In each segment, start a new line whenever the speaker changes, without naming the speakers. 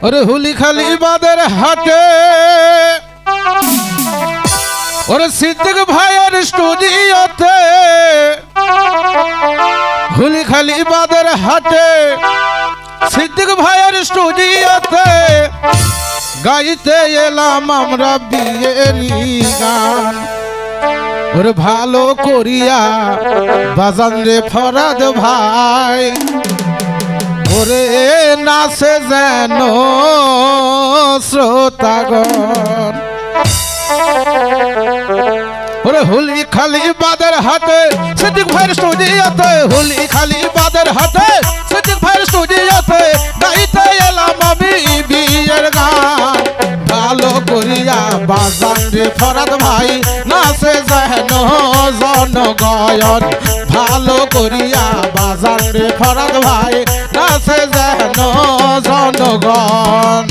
ওরে হুলি খালি বাদের হাটে ওরে সিদ্দিক ভাইয়ের স্টুডিওতে হুলি খালি বাদের হাটে সিদ্দিক ভাইয়ের স্টুডিওতে গাইতে এলাম আমরা বিয়েরি গান ওরে ভালো করিয়া বাজান রে ফরাদ ভাই ওরে নাচে যেন শ্রোতাগণ ওরে হুলি খালি বাদের হাতে সিদ্দিক ভাইয়ের স্টুডিওতে হুলি খালি বাদের হাতে সিদ্দিক ভাইয়ের স্টুডিওতে গাইতে এলাম আমি বিয়ের গান ভালো করিয়া বাজান রে ফরাদ ভাই নাচে যেন জনগণ ভালো করিয়া বাজান রে ফরাদ ভাই নাচে যেন জনগণ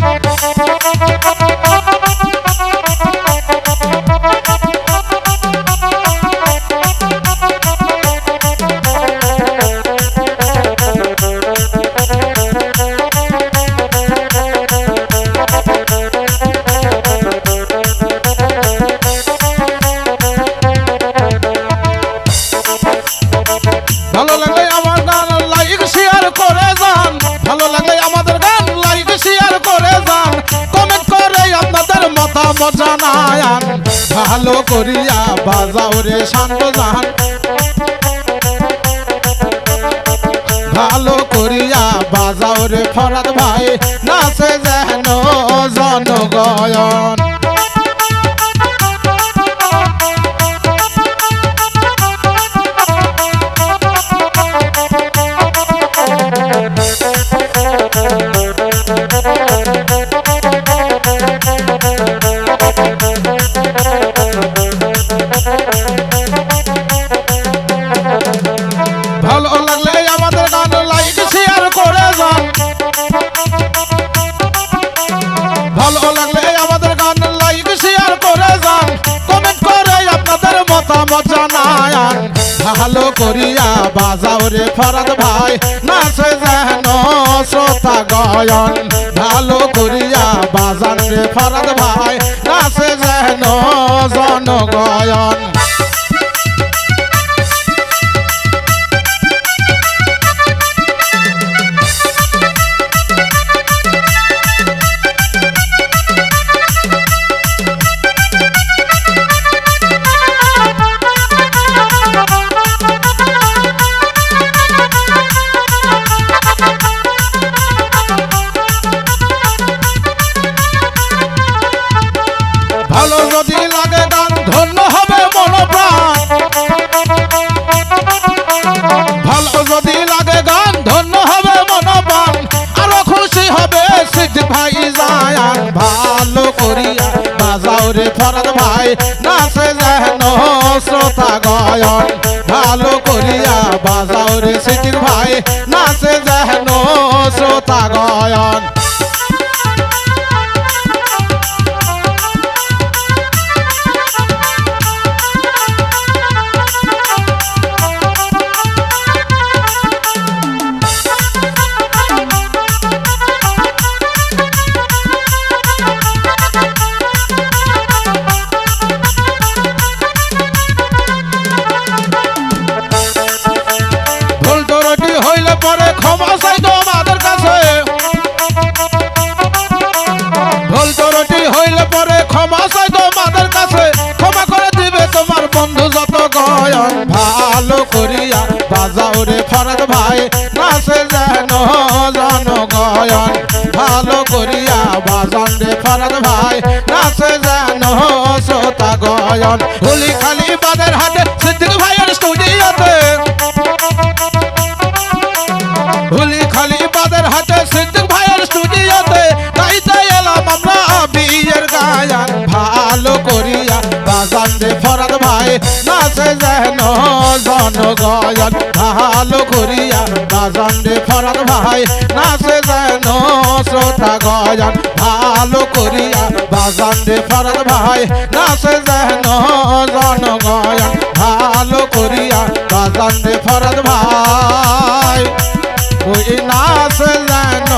ভালো লাগলে আমার গান লাইক শেয়ার করে যান ভালো লাগলে আমাদের গান লাইক শেয়ার করে যান কমেন্ট করে আপনাদের মতামত জানান ভালো করিয়া বাজাও রে শান্ত জান ভালো করিয়া বাজাও রে ফরাদ ভাই নাচে যেন জনগণ ভালো লাগলে আমাদের গান লাইক শেয়ার করে যান ভালো লাগলে আমাদের গান লাইক শেয়ার করে যান কমেন্ট করে আপনাদের মতামত জানান ভালো করিয়া বাজাও রে ফরাদ ভাই নাচে যেন শ্রোতা গয়ন ভালো করিয়া বাজান রে ফরাদ ভাই নাচে যেন জনগণ ভালো যদি লাগে গান ধন্য হবে মনোপ্রাণ ভালো যদি লাগে গান ধন্য হবে মনোপ্রাণ আরো খুশি হবে সিদ্দিক ভাই জায়ান ভালো করিয়া বাজাও রে ফরাদ ভাই নাচে যেন শ্রোতা গয়ন ভালো করিয়া বাজাও রে সিদ্দিক ভাই নাচে যেন শ্রোতা গয়ন হইলে পরে ক্ষমা চাই তোমাদের কাছে ভুল ত্রুটি হইলে পরে ক্ষমা চাই তোমাদের কাছে ক্ষমা করে দিবে তোমার বন্ধু যত গয়ন ভালো করিয়া বাজাও রে ফরাদ ভাই নাচে যেন জনগণ ভালো করিয়া বাজান রে ফরাদ ভাই নাচে যেন শ্রোতা গয়ন হুলি খালি বাদের হাতে সিদ্দিক ভাইয়ের স্টুডিওতে হুলি খালি বাদের হাতে সিদ্দিক ভাইয়ের স্টুডিওতে গাইতে এলাম আমরা বিয়ের গান ভালো করিয়া বাজান রে ফরাদ ভাই নাচে যেন জনগণ ভালো করিয়া বাজান রে ফরাদ ভাই নাচে যেন শ্রোতা গয়ন ভালো করিয়া বাজান রে ফরাদ ভাই নাচে যেন জনগণ ভালো করিয়া বাজান রে ফরাদ ভাই ওই নাচ যেন